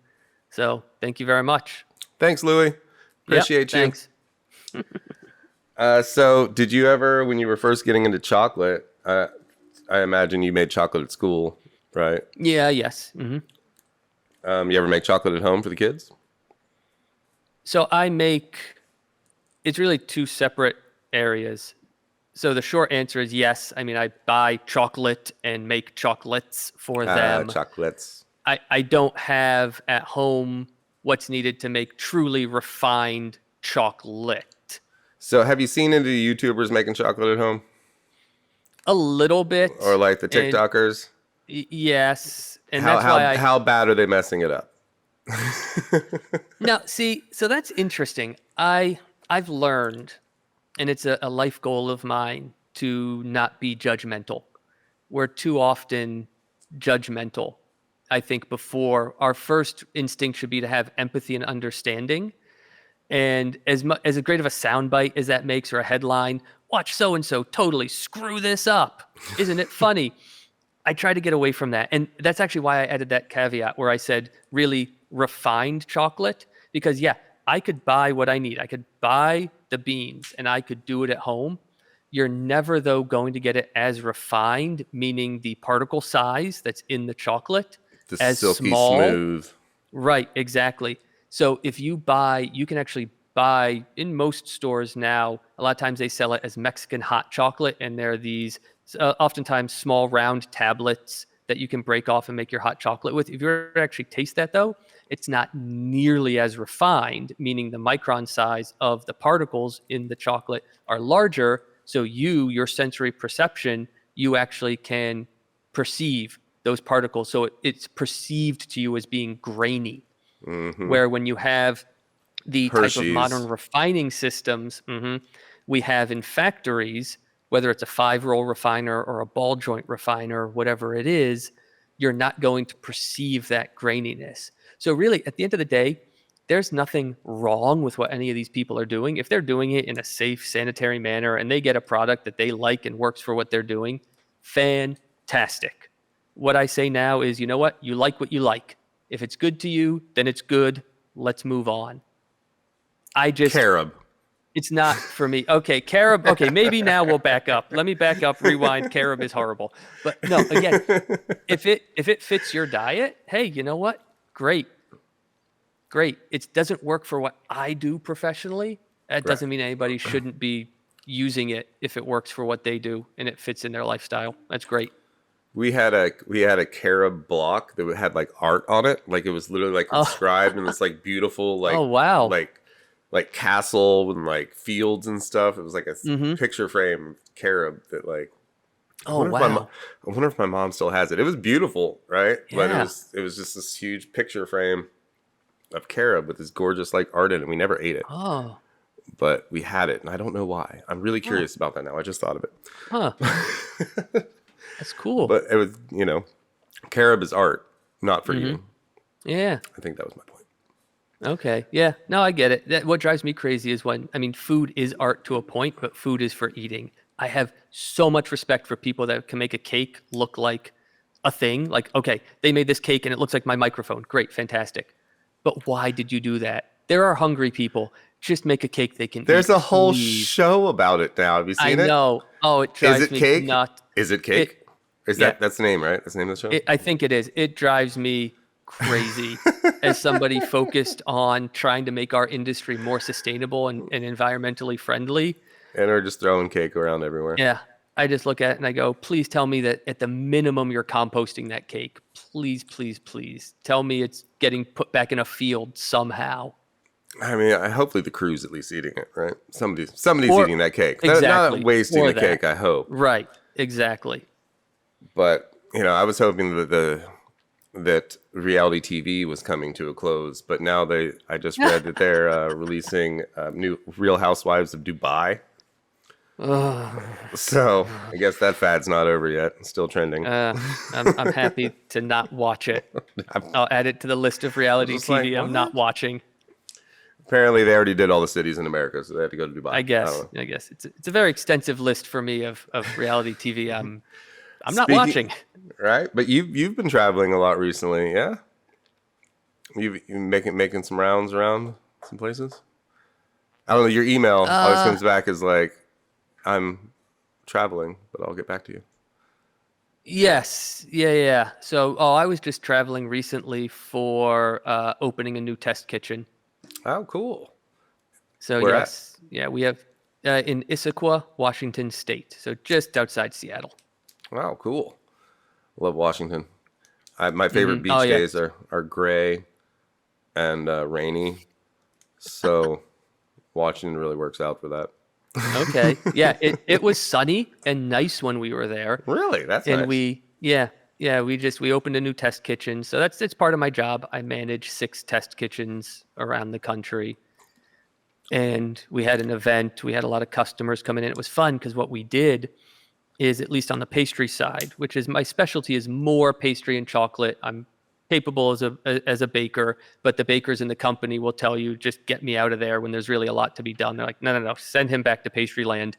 So thank you very much. Thanks, Louis. Appreciate you. Thanks. So did you ever, when you were first getting into chocolate, I imagine you made chocolate at school, right? Yeah. Yes. You ever make chocolate at home for the kids? So it's really 2 separate areas. So the short answer is yes. I mean, I buy chocolate and make chocolates for them. Chocolates. I don't have at home what's needed to make truly refined chocolate. So have you seen any YouTubers making chocolate at home? A little bit. Or like the TikTokers? Yes. And how bad are they messing it up? Now, see, so that's interesting. I've learned, and it's a life goal of mine, to not be judgmental. We're too often judgmental. I think before our first instinct should be to have empathy and understanding. And as great of a soundbite as that makes, or a headline, watch so-and-so totally screw this up. Isn't it funny? I try to get away from that. And that's actually why I added that caveat where I said really refined chocolate, because I could buy what I need. I could buy the beans and I could do it at home. You're never, though, going to get it as refined, meaning the particle size that's in the chocolate, as silky small. Smooth. Right, exactly. So if you can actually buy in most stores now, a lot of times they sell it as Mexican hot chocolate, and there are these oftentimes small round tablets that you can break off and make your hot chocolate with. If you were to actually taste that, though, it's not nearly as refined, meaning the micron size of the particles in the chocolate are larger. So your sensory perception, you actually can perceive those particles. So it's perceived to you as being grainy. Where when you have the Hershey's type of modern refining systems we have in factories, whether it's a 5-roll refiner or a ball joint refiner, whatever it is, you're not going to perceive that graininess. So really, at the end of the day, there's nothing wrong with what any of these people are doing. If they're doing it in a safe, sanitary manner and they get a product that they like and works for what they're doing, fantastic. What I say now is, you know what? You like what you like. If it's good to you, then it's good. Let's move on. Carob. It's not for me. Okay, carob. Okay, maybe now we'll back up. Let me back up, rewind. Carob is horrible. But no, again, if it fits your diet, hey, you know what? Great. It doesn't work for what I do professionally. That doesn't mean anybody shouldn't be using it if it works for what they do and it fits in their lifestyle. That's great. We had a carob block that had like art on it. Like it was literally like inscribed in this like beautiful like like castle and like fields and stuff. It was like a picture frame carob that like I wonder if my mom still has it. It was beautiful, right? Yeah. But it was just this huge picture frame. of carob with this gorgeous like art in it. We never ate it, Oh, but we had it, and I don't know why. I'm really huh, curious about that now. I just thought of huh. it. That's cool. But it was, carob is art, not for Mm-hmm. eating. Yeah. I think that was my point. Okay. Yeah. No, I get it. What drives me crazy is when, I mean, food is art to a point, but food is for eating. I have so much respect for people that can make a cake look like a thing. Like, okay, they made this cake and it looks like my microphone. Great, fantastic. But why did you do that? There are hungry people. Just make a cake they can There's eat, a whole please. show about it now. Have you I seen it? know. Oh, it Is drives it me cake? nuts. Is it It, cake? Is yeah, that's the name, right? That's the name of the show? I think it is. It drives me crazy as somebody focused on trying to make our industry more sustainable and environmentally friendly. And they're just throwing cake around everywhere. Yeah. I just look at it and I go, please tell me that at the minimum you're composting that cake. Please, please, please. Tell me it's getting put back in a field somehow. I mean, hopefully the crew's at least eating it, right? Somebody's Or eating that cake. They're not exactly. wasting Or the that. cake, I hope. Right. Exactly. But, I was hoping that reality TV was coming to a close, but now I just read that they're releasing new Real Housewives of Dubai. Ugh. So I guess that fad's not over yet. It's still trending. I'm happy to not watch it. I'll add it to the list of reality Just like, TV I'm not what? watching. Apparently, they already did all the cities in America, so they have to go to Dubai. I don't know. guess it's a very extensive list for me of reality TV. I'm not Speaking- watching. Right? But you've been traveling a lot recently, yeah? You making some rounds around some places? I don't know. Your email always comes back as like, I'm traveling, but I'll get back to you. Yes, yeah. So, I was just traveling recently for opening a new test kitchen. Oh, cool. So Where yes, yeah, we have in Issaquah, Washington State. So just outside Seattle. Wow, cool. Love Washington. My favorite beach Oh, yeah. days are gray and rainy. So Washington really works out for that. Okay. Yeah, it was sunny and nice when we were there. Really? That's And nice. we opened a new test kitchen. So it's part of my job. I manage 6 test kitchens around the country. And we had an event. We had a lot of customers coming in. It was fun because what we did is, at least on the pastry side, which is my specialty, is more pastry and chocolate. I'm capable as a baker, but the bakers in the company will tell you, just get me out of there when there's really a lot to be done. They're like, no, send him back to pastry land.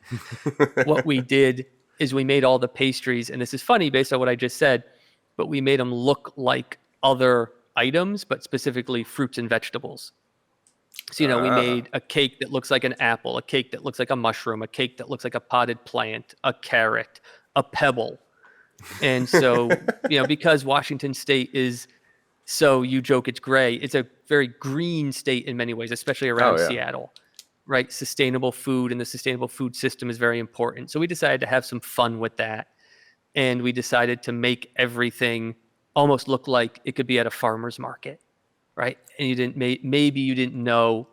What we did is we made all the pastries, and this is funny based on what I just said, but we made them look like other items, but specifically fruits and vegetables. So, we made a cake that looks like an apple, a cake that looks like a mushroom, a cake that looks like a potted plant, a carrot, a pebble. And so, because Washington State is, so you joke it's gray, it's a very green state in many ways, especially around Seattle, right? Sustainable food and the sustainable food system is very important. So we decided to have some fun with that. And we decided to make everything almost look like it could be at a farmer's market. Right, and you didn't maybe you didn't know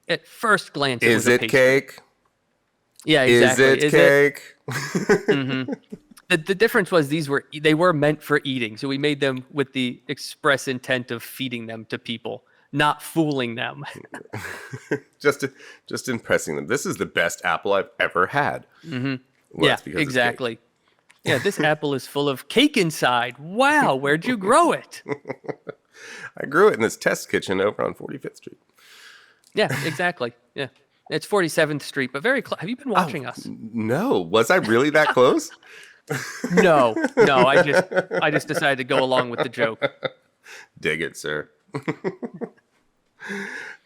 at first glance. Is it cake? Yeah, exactly. Is it cake? Mm-hmm. The difference was they were meant for eating, so we made them with the express intent of feeding them to people, not fooling them. just impressing them. This is the best apple I've ever had. Mm-hmm. Well, Yeah, it's because it's exactly. Yeah, this apple is full of cake inside. Wow, where'd you grow it? I grew it in this test kitchen over on 45th Street. Yeah, exactly. Yeah, it's 47th Street, but very close. Have you been watching us? No, was I really that close? No. I just decided to go along with the joke. Dig it, sir.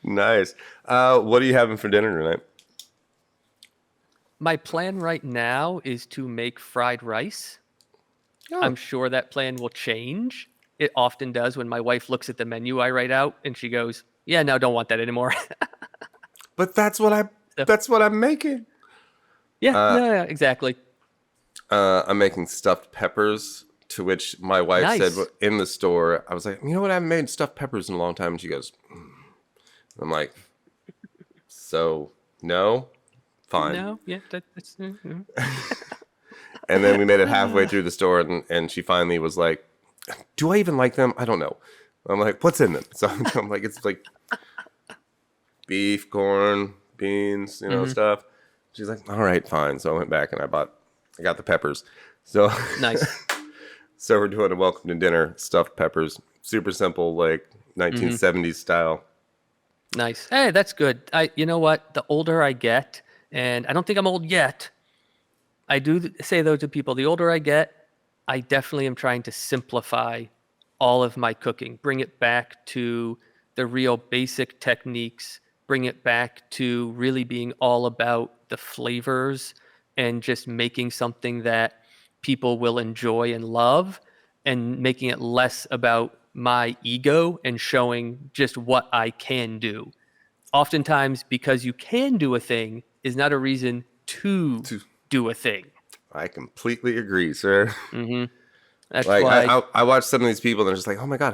Nice. What are you having for dinner tonight? My plan right now is to make fried rice. Oh. I'm sure that plan will change. It often does when my wife looks at the menu I write out and she goes, "Yeah, no, don't want that anymore." But that's what I'm making. Yeah, exactly. I'm making stuffed peppers, to which my wife Nice. said in the store, I was like, you know what? I haven't made stuffed peppers in a long time. And she goes, I'm like, so no, fine. No, yeah, that's. And then we made it halfway through the store, and she finally was like, do I even like them? I don't know. I'm like, what's in them? So I'm like, it's like beef, corn, beans, stuff. She's like, all right, fine. So I went back and I got the peppers. So Nice. so we're doing a welcome to dinner, stuffed peppers, super simple, like 1970s style. Nice. Hey, that's good. You know what? The older I get, and I don't think I'm old yet. I do say though to people, the older I get, I definitely am trying to simplify all of my cooking, bring it back to the real basic techniques, bring it back to really being all about the flavors and just making something that people will enjoy and love, and making it less about my ego and showing just what I can do. Oftentimes, because you can do a thing is not a reason to do a thing. I completely agree, sir. That's Like why. I watch some of these people and they're just like, oh my God,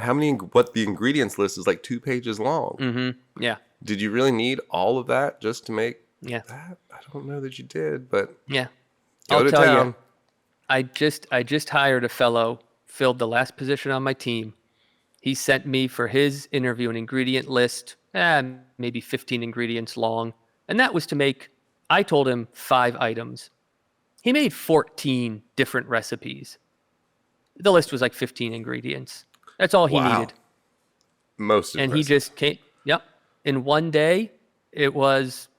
what the ingredients list is like 2 pages long. Yeah. Did you really need all of that just to make Yeah. that? I don't know that you did, but Yeah. go I'll to tell town. you. I just hired a fellow, filled the last position on my team. He sent me for his interview an ingredient list, maybe 15 ingredients long. And that was to make, I told him 5 items. He made 14 different recipes. The list was like 15 ingredients. That's all he Wow. needed. Most And he impressive. just came, yep. In one day, it was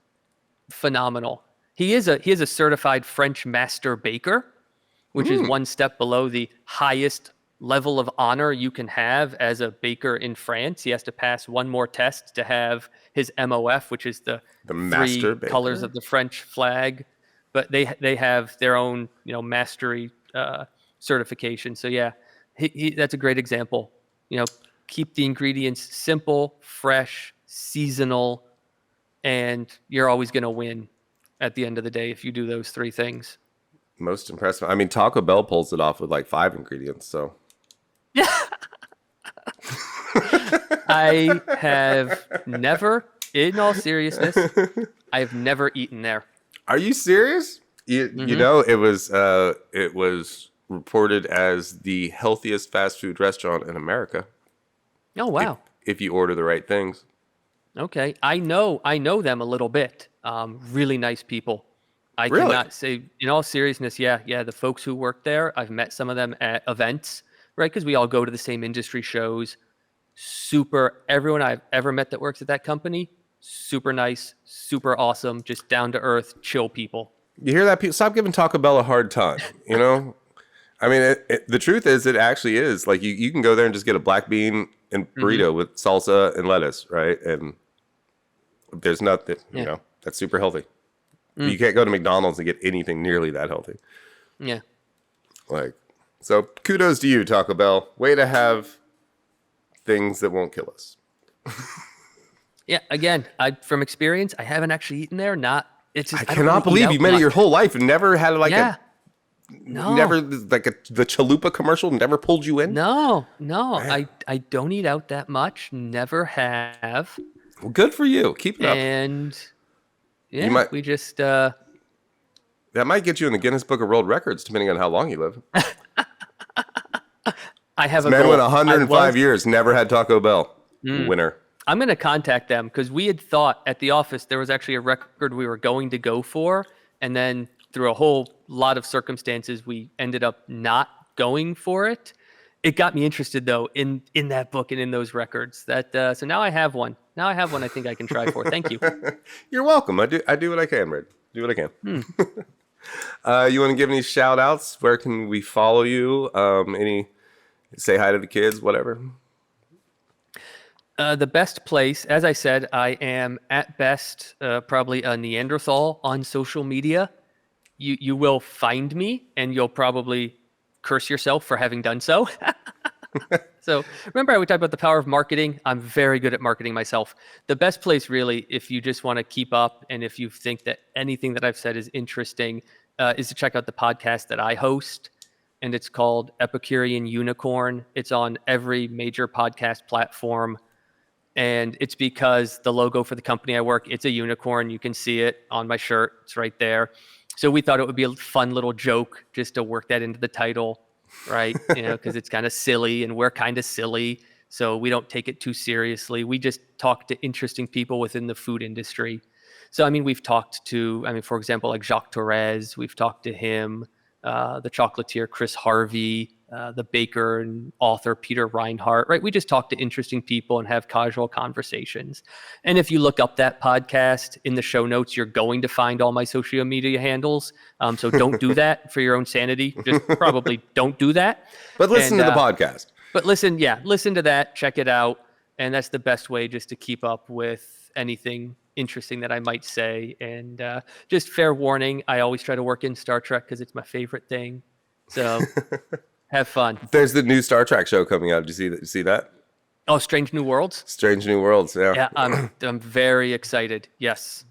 phenomenal. He is a certified French master baker, which is one step below the highest level of honor you can have as a baker in France. He has to pass one more test to have his MOF, which is the The 3 master colors baker? of the French flag. But they have their own mastery certification. So yeah, that's a great example. Keep the ingredients simple, fresh, seasonal, and you're always going to win at the end of the day if you do those 3 things. Most impressive. I mean, Taco Bell pulls it off with like 5 ingredients, so. I have never, in all seriousness, I have never eaten there. Are you serious? It was reported as the healthiest fast food restaurant in America. Oh wow. If you order the right things. Okay, I know them a little bit. Really nice people. I Really? cannot say, in all seriousness, yeah. The folks who work there, I've met some of them at events, right? Because we all go to the same industry shows. Everyone I've ever met that works at that company, super nice, super awesome, just down to earth, chill people. You hear that? People stop giving Taco Bell a hard time. I mean, the truth is, it actually is. Like you can go there and just get a black bean and burrito with salsa and lettuce, right? And there's nothing, that's super healthy. You can't go to McDonald's and get anything nearly that healthy. Yeah. So kudos to you, Taco Bell. Way to have things that won't kill us. Yeah. Again, from experience, I haven't actually eaten there. I cannot believe you made it your whole life and never had the chalupa commercial never pulled you in. No. I don't eat out that much. Never have. Well, good for you. Keep it up. And yeah, we just that might get you in the Guinness Book of World Records, depending on how long you live. I have a man goal. went 105 years, never had Taco Bell. Winner. I'm going to contact them because we had thought at the office there was actually a record we were going to go for, and then through a whole lot of circumstances, we ended up not going for it. It got me interested though in that book and in those records. So now I have one. I think I can try for. Thank you. You're welcome. I do what I can, Red. Do what I can. You want to give any shout outs? Where can we follow you? Say hi to the kids, whatever. The best place, as I said, I am at best probably a Neanderthal on social media. You will find me, and you'll probably curse yourself for having done so. So remember, we talked about the power of marketing. I'm very good at marketing myself. The best place, really, if you just want to keep up and if you think that anything that I've said is interesting, is to check out the podcast that I host. And it's called Epicurean Unicorn. It's on every major podcast platform. And it's because the logo for the company I work, it's a unicorn. You can see it on my shirt. It's right there. So we thought it would be a fun little joke just to work that into the title, right? Because it's kind of silly and we're kind of silly. So we don't take it too seriously. We just talk to interesting people within the food industry. So, I mean, we've talked to, for example, like Jacques Torres, we've talked to him, the chocolatier Chris Harvey, the baker and author Peter Reinhardt, right? We just talk to interesting people and have casual conversations. And if you look up that podcast in the show notes, you're going to find all my social media handles. So don't do that for your own sanity. Just probably don't do that. But listen to the podcast. But listen to that, check it out. And that's the best way just to keep up with anything interesting that I might say. And just fair warning, I always try to work in Star Trek because it's my favorite thing. So have fun. There's the new Star Trek show coming out. Did you see that? Oh, Strange New Worlds? Strange New Worlds, yeah. Yeah, I'm very excited. Yes.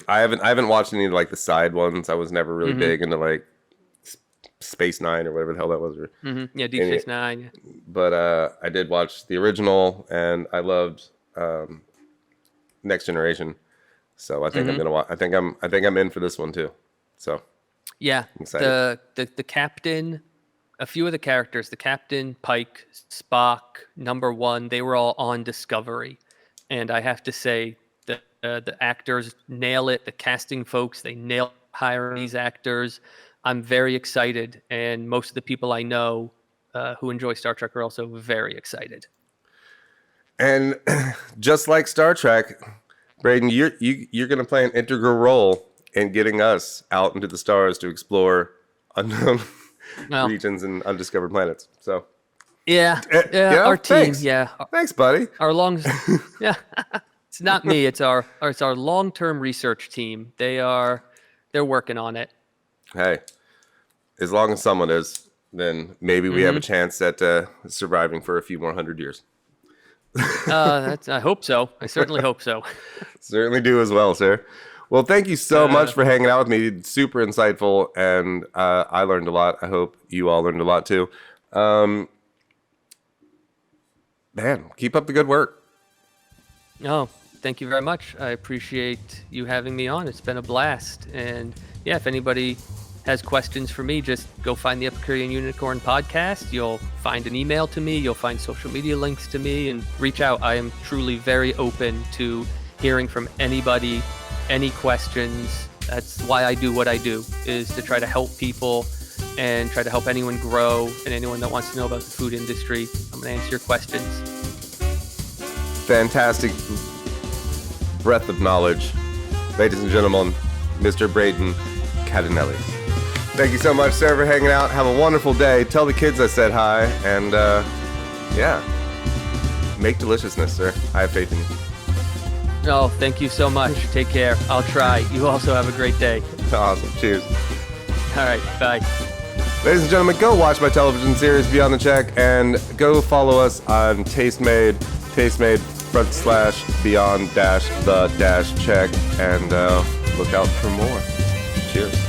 I haven't watched any of like the side ones. I was never really big into like Space Nine or whatever the hell that was. Yeah, Deep Space Nine. Yeah. But I did watch the original, and I loved Next Generation. So I think I'm gonna watch. I think I'm in for this one too. So yeah, I'm excited. The captain, a few of the characters, the captain, Pike, Spock, Number One, they were all on Discovery, and I have to say that the actors nail it. The casting folks, they nail hiring these actors. I'm very excited, and most of the people I know who enjoy Star Trek are also very excited. And just like Star Trek, Braden, you're going to play an integral role in getting us out into the stars to explore unknown regions and undiscovered planets. So yeah, our team, thanks. yeah, thanks, buddy. Our long, yeah, it's not me. It's our long-term research team. They're working on it. Hey, as long as someone is, then maybe we have a chance at surviving for a few more 100 years. I hope so. I certainly hope so. Certainly do as well, sir. Well, thank you so much for hanging out with me. Super insightful, and I learned a lot. I hope you all learned a lot too. Man, keep up the good work. Oh, thank you very much. I appreciate you having me on. It's been a blast. And yeah, if anybody has questions for me, just go find the Epicurean Unicorn podcast. You'll find an email to me. You'll find social media links to me, and reach out. I am truly very open to hearing from anybody, any questions. That's why I do what I do, is to try to help people and try to help anyone grow, and anyone that wants to know about the food industry. I'm going to answer your questions. Fantastic breadth of knowledge. Ladies and gentlemen, Mr. Braden Cadenelli. Thank you so much, sir, for hanging out. Have a wonderful day. Tell the kids I said hi. And, make deliciousness, sir. I have faith in you. Oh, thank you so much. Take care. I'll try. You also have a great day. Awesome. Cheers. All right. Bye. Ladies and gentlemen, go watch my television series Beyond the Check, and go follow us on Tastemade /Beyond-the-Check, and look out for more. Cheers.